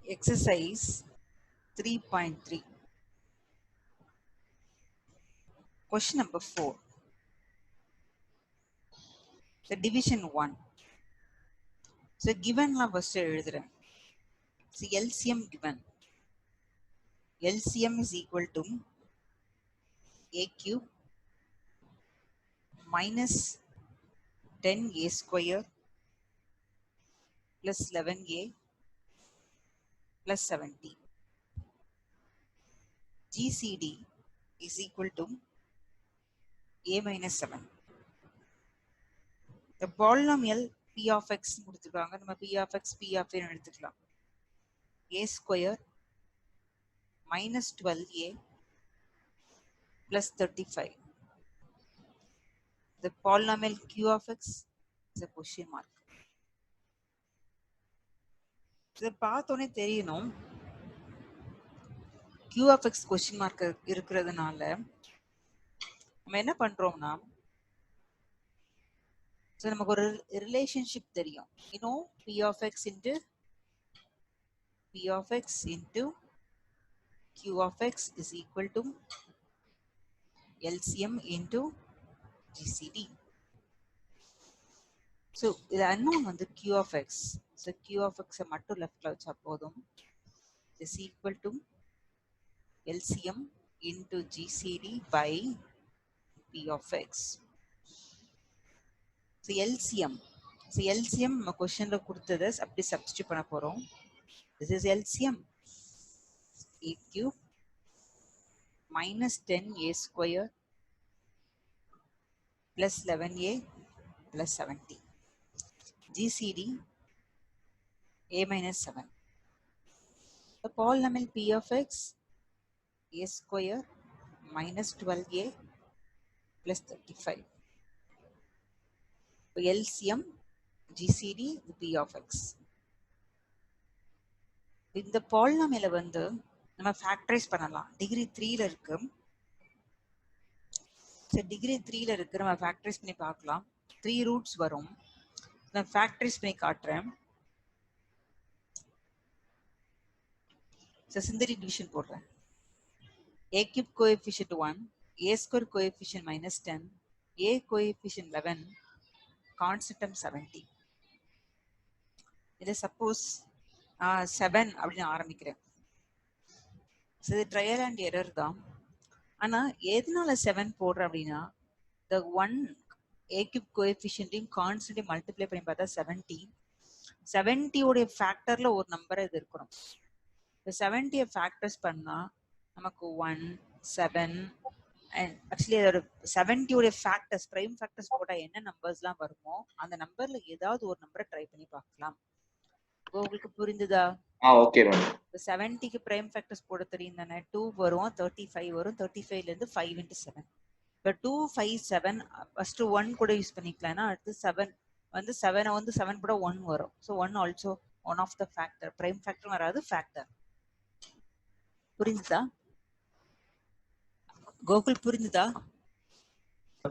Exercise 3.3. Question number 4. The division 1. So given la first எழுதுறேன். So LCM given. LCM is equal to a cube minus 10a square plus 11a plus 70. GCD is equal to a minus 7. The polynomial p of x கொடுத்துருக்காங்க. நம்ம p of x, p of n எடுத்துக்கலாம். a square minus 12a plus 35. The polynomial q of x is a question mark. இதை பார்த்தோன்னே தெரியணும் q of x question mark இருக்கிறதுனால நம்ம என்ன பண்றோம்னா ஸோ நமக்கு ஒரு ரிலேஷன்ஷிப் தெரியும். இன்னும் p of x into q of x is equal to LCM into GCD. So இது அன்னோன் வந்து q of x. So q of x மட்டும் லெஃப்ட்ல வச்சா போதும். is equal to LCM into GCD by p of x. So LCM. So LCM நம்ம கொஸ்டின்ல கொடுத்ததை அப்படி சப்ஸ்டிட்யூட் பண்ண போறோம். This is LCM. a cube minus 10a square plus 11a plus 70. GCD a minus 7. The polynomial p of x a square minus 12a plus 35. LCM GCD p of x. இந்த பாலினாமியலை வந்து நம்ம factorise பண்ணலாம். Degree 3ல இருக்கு. சரி, degree 3ல இருக்கு. நம்ம factorise பண்ணி பார்க்கலாம். 3 ரூட்ஸ் வரும். நான் ஃபேக்டரைஸ் பண்ணி காட்டுறேன். சிந்தரி டிவிஷன் போடுறேன். a cube coefficient 1, a square coefficient minus 10, a coefficient 11, constant term 70. இதை சப்போஸ் 7 அப்படின்னு ஆரம்பிக்கிறேன். இது ட்ரையல் அண்ட் எரர் தான். ஆனால் எதனால 7 போடுறேன் அப்படின்னா the one a cube கோஎஃபிஷியன்ட்டையும் கான்ஸ்டன்ட்டையும் மல்டிப்ளை பண்ணி பார்த்தா 70. 70 உடைய ஃபேக்டர்ல ஒரு நம்பர் இது இருக்கணும். இந்த 70 ஃபேக்டர்ஸ் பண்ணா நமக்கு 1, 7 அண்ட் ஆக்சுவலி அதோட 70 உடைய ஃபேக்டர்ஸ் பிரைம் ஃபேக்டர்ஸ் போட்டால் என்ன நம்பர்ஸ்லாம் வருமோ அந்த நம்பர்ல ஏதாவது ஒரு நம்பரை ட்ரை பண்ணி பார்க்கலாம். உங்களுக்கு புரிந்துதா? Okay ma'am. 70க்கு பிரைம் ஃபேக்டர்ஸ் போட தெரியும் தானே. 2 வரும், 35 வரும், 35ல இருந்து 5 into 7. இப்போ 2, 5, 7 ஃபர்ஸ்ட் 1 கூட யூஸ் பண்ணிக்கலாம்னா அடுத்து 7 வந்து 7 வந்து 7 கூட 1 வரும். So 1 also one of the factor. Prime factor வராது, ஃபேக்டர். புரிஞ்சுதா கோகுல்? புரிஞ்சுதா?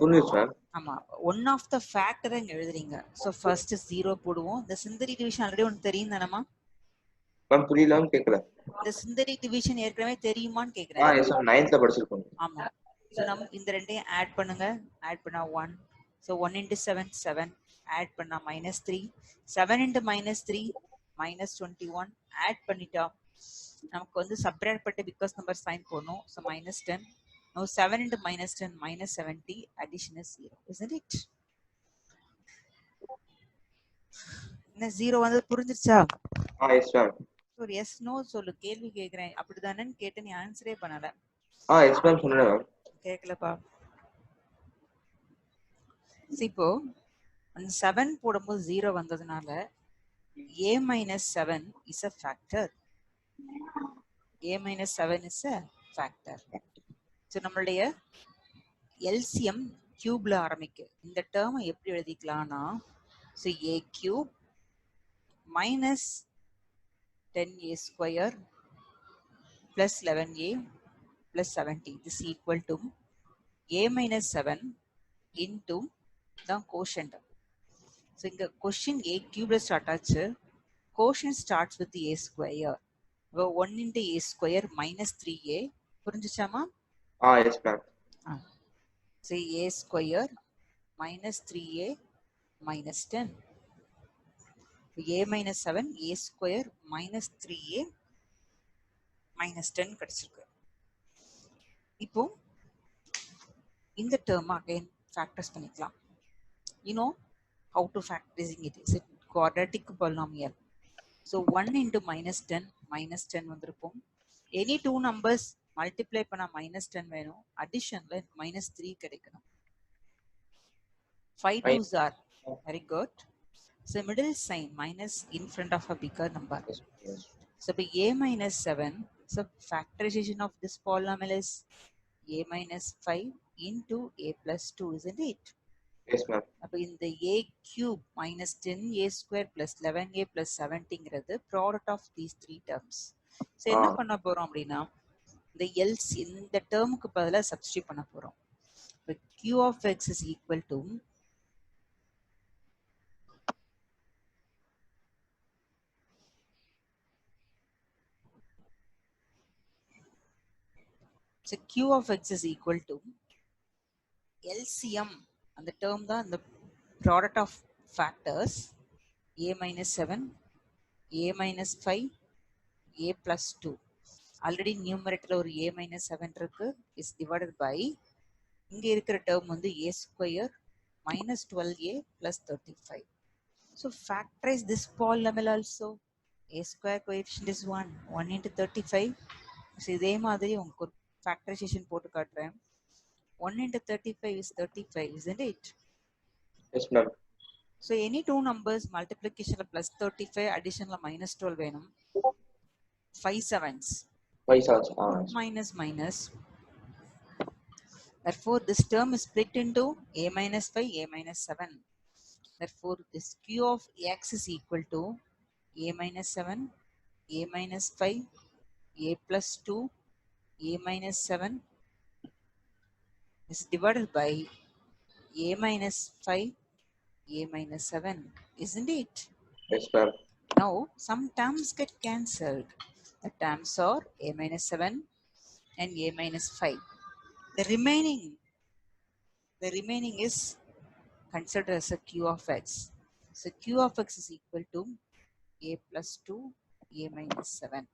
புரியுது சார். ஆமா, ஒன் ஆஃப் த ஃபேக்டர் இங்க எழுதுறீங்க. ஸோ ஃபர்ஸ்ட் 0 போடுவோம். இந்த சிந்தரி டிவிஷன் ஆல்ரெடி ஒன்று தெரியும் தானேமா? மேம் புரியலான்னு கேட்கல. இந்த சிந்தரி டிவிஷன் ஏற்கனவே தெரியுமான்னு கேக்குறேன். எஸ் மேம், 9th படிச்சிருக்கோம். ஆமா. ஸோ நம்ம இந்த ரெண்டையும் ஆட் பண்ணுங்க. ஆட் பண்ணா 1. So 1 into 7 7. ஆட் பண்ணா -3. 7 into -3 -21. ஆட் பண்ணிட்டா நமக்கு வந்து சப்ட்ராக்ட் பண்ணிட்டு பிகாஸ் நம்பர் சைன் போடணும். So -10. Now 7 into -10 -70. Addition is 0. Isn't it? என்ன 0 வந்து புரிஞ்சிருச்சா? Yes ma'am. ஒரு எஸ் நோ சொல்லு. கேள்வி கேட்குறேன் அப்படிதானேன்னு கேட்டு நீ ஆன்சரே பண்ணல. எஸ் மேம் சொன்னேன் மேம். கேட்கலப்பா. இப்போ 7 போடும்போது 0 வந்ததுனால a minus 7 is a factor. a minus 7 is a factor. So நம்மளுடைய LCM கியூப்ல ஆரம்பிக்கு. இந்த டேர்மை எப்படி எழுதிக்கலாம்னா so a cube minus 10a square plus 11a plus 70 is equal to a minus 7 into the quotient. So in the question a cube starts, quotient starts with a square. 1 into a square minus 3a புரிஞ்சுச்சாமா? Yes ma'am. So a square minus 3a minus 10. a minus 7 a square minus 3a minus 10 கிடைச்சிருக்கு. இப்போ இந்த term again factors பண்ணிக்கலாம். You know how to factorizing it. Is it quadratic polynomial? So 1 into minus 10 வந்திருக்கும். Any two numbers multiply பண்ணா minus 10 வேணும். Additionல minus 3 கிடைக்கணும். 5 twos are very good. So middle sign minus in front of a bigger number. Yes. So by a minus 7, so factorization of this polynomial is a minus 5 into a plus 2, isn't it? Yes ma'am. அப்போ இந்த a cube minus 10a square plus 11a plus 70ங்கிறது product of these three terms. So என்ன பண்ண போறோம் அப்படின்னா இந்த LC இந்த டேர்முக்கு பதிலா substitute பண்ண போறோம். இப்போ q of x is equal to so q of x is equal to LCM அந்த டேர்ம் தான் இந்த product of factors a minus 7 a minus 5 a plus 2. Already நியூமரேட்டர்ல ஒரு a minus 7 இருக்கு is divided by இங்க இருக்கிற டேர்ம் வந்து a square minus 12a plus 35. So factorize this polynomial also. A square coefficient is 1. 1 into 35. So இதே மாதிரி உங்களுக்கு ஒரு factorization போட்டு காட்டுறேன். 1 into 35 is 35, isn't it? Yes ma'am. So any two numbers multiplication plus 35, addition minus 12 வேணும். 5 sevens. 5 sevens. Minus minus. Therefore, this term is split into a minus 5, a minus 7. Therefore, this q of x is equal to a minus 7, a minus 5, a plus 2, a minus 7 is divided by a minus 5, a minus 7, isn't it? Yes ma'am. Now, some terms get cancelled. The terms are a minus 7 and a minus 5. The remaining is considered as a q of x. So q of x is equal to a plus 2, a minus 7.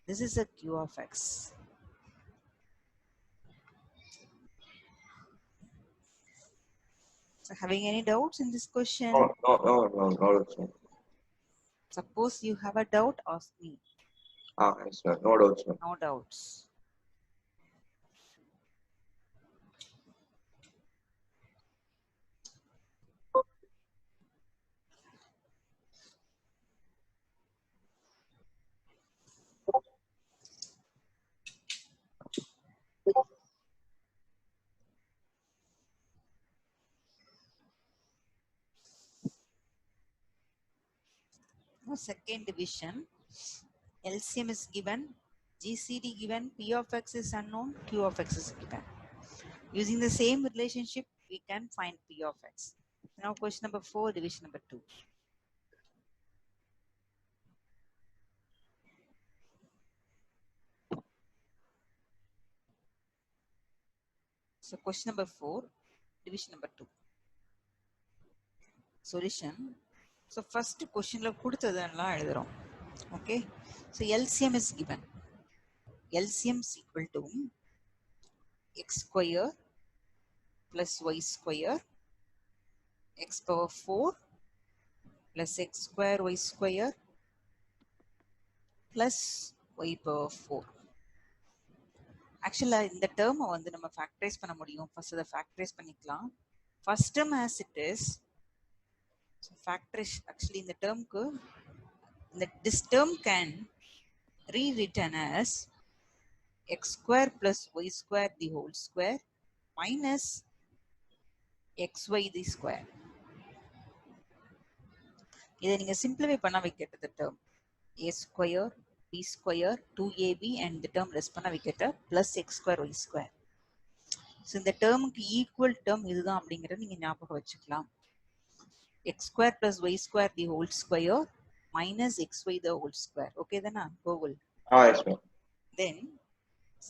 This is a q of x. So having any doubts in this question? No, sir. Suppose you have a doubt, ask me. Yes ma'am. No doubts ma'am. No doubts. Now second division, LCM is given, GCD given, P of x is unknown, Q of x is given. Using the same relationship, we can find P of x. Now question number 4, division number 2. So question number 4, division number 2. Solution. So first question la கொடுத்ததெல்லாம் எழுதுறோம். Okay. So LCM is given. LCM is equal to x square plus y square x power 4 plus x square y square plus y power 4. Actually, இந்த term வந்து நம்ம factorize பண்ண முடியும். First அதை factorize பண்ணிக்கலாம். First term as it is. So factorize actually இந்த termக்கு this term can rewritten as x square plus y square the whole square minus xy the square. இதை நீங்க simplify பண்ண வைக்கிறது term a square b square 2ab and the term rest பண்ண வைக்கிட்ட plus x square y square. So இந்த termக்கு equal term இதுதான் அப்படிங்கறத நீங்க ஞாபகம் வச்சுக்கலாம். x square plus y square the whole square minus xy the whole square. Okay தானா? Google. Yes, ma'am. Then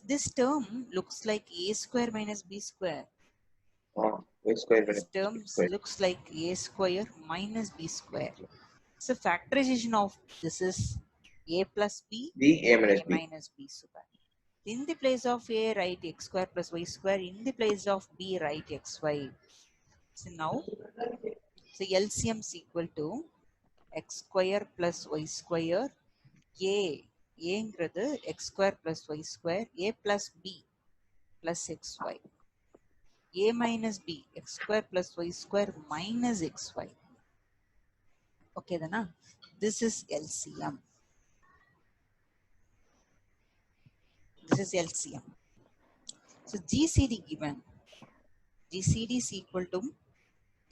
this term looks like a square minus b square. A square This minus term b square. looks like a square minus b square. So factorization of this is a plus b, B, A minus a B. minus b square. In the place of a, write x square plus y square. In the place of b, write xy. So now, so LCM is equal to x square plus y square. A x square plus y square. A plus b plus xy. A minus b, x square plus y square minus xy. Okay, then this is LCM. This is LCM. So GCD given. GCD is equal to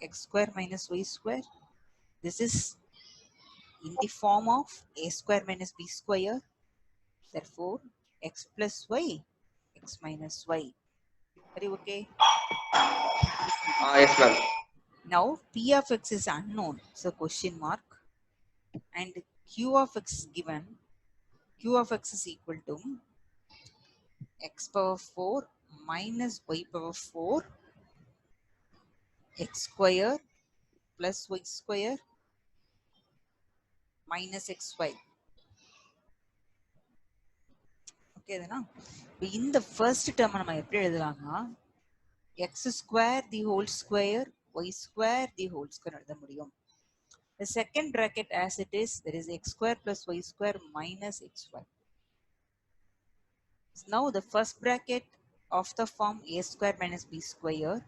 x square minus y square. This is in the form of a square minus b square. Therefore, x plus y, x minus y. Are you okay? Yes, ma'am. Now, p of x is unknown, so question mark. And q of x is given. Q of x is equal to x power 4 minus y power 4 x square plus y square minus xy. Okay, then in the first term நம்ம எப்படி எழுதலாம்னா x square the whole square y square the whole square எழுத முடியும். The second bracket as it is, there is x square plus y square minus xy. Now the first bracket of the form a square minus b square.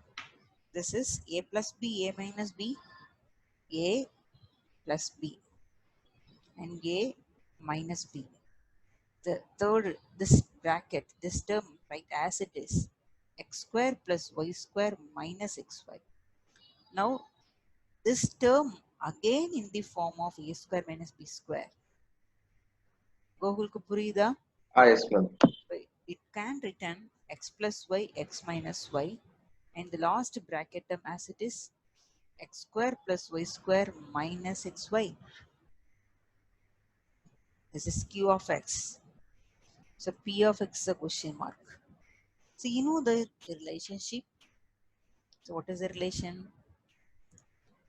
This is a plus b, a minus b, a plus b, and a minus b. The third, this bracket, this term, right, as it is, x square plus y square minus xy. Now, this term again in the form of a square minus b square. Gogulku purida? Yes, ma'am. It can return x plus y, x minus y, and the last bracket term as it is, x square plus y square minus xy. This is q of x. So p of x is a question mark. So you know the relationship. So what is the relation?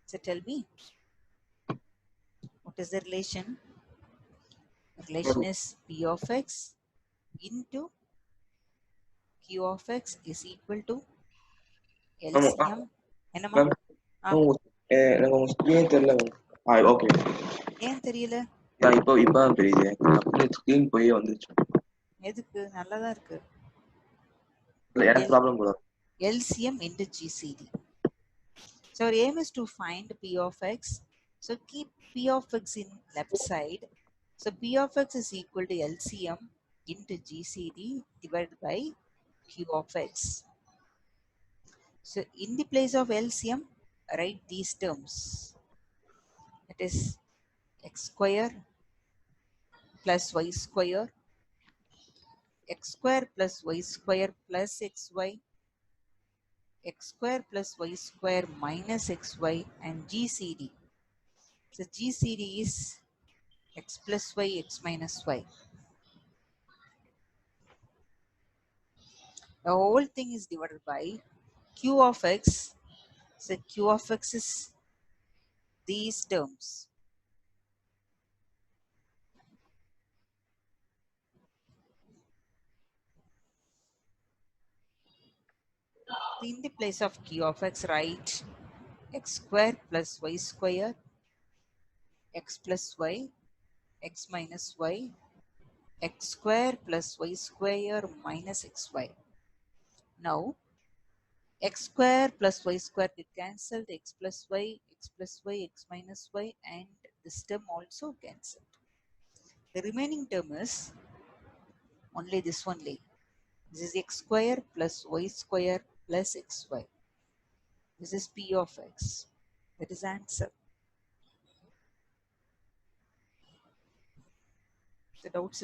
So tell me, what is the relation? The relation is p of x into q of x is equal to LCM. என்னம்மா? Ma'am, எனக்கு உங்க screen தெரியல ma'am. Okay. ஏன் தெரியல? இப்பதான் தெரியுது. டக்குனு screen போய் வந்துருச்சு. எதுக்கு? நல்லாதான் இருக்கு. எனக்கு ப்ராப்ளம் கூட. LCM into GCD. So our aim is to find p of x. So keep p of x in left side. So p of x is equal to LCM into GCD divided by q of x. So in the place of LCM, write these terms. It is x square plus y square, x square plus y square plus xy, x square plus y square minus xy, and GCD. So GCD is x plus y, x minus y. The whole thing is divided by q of x. So q of x is these terms. In the place of q of x, write x square plus y square, x plus y, x minus y, x square plus y square minus xy. Now, x square plus y square get cancelled, x plus y, x minus y, and this term also cancelled. The remaining term is only this only. This is x square plus y square plus xy. This is p of x. That is answer. The doubts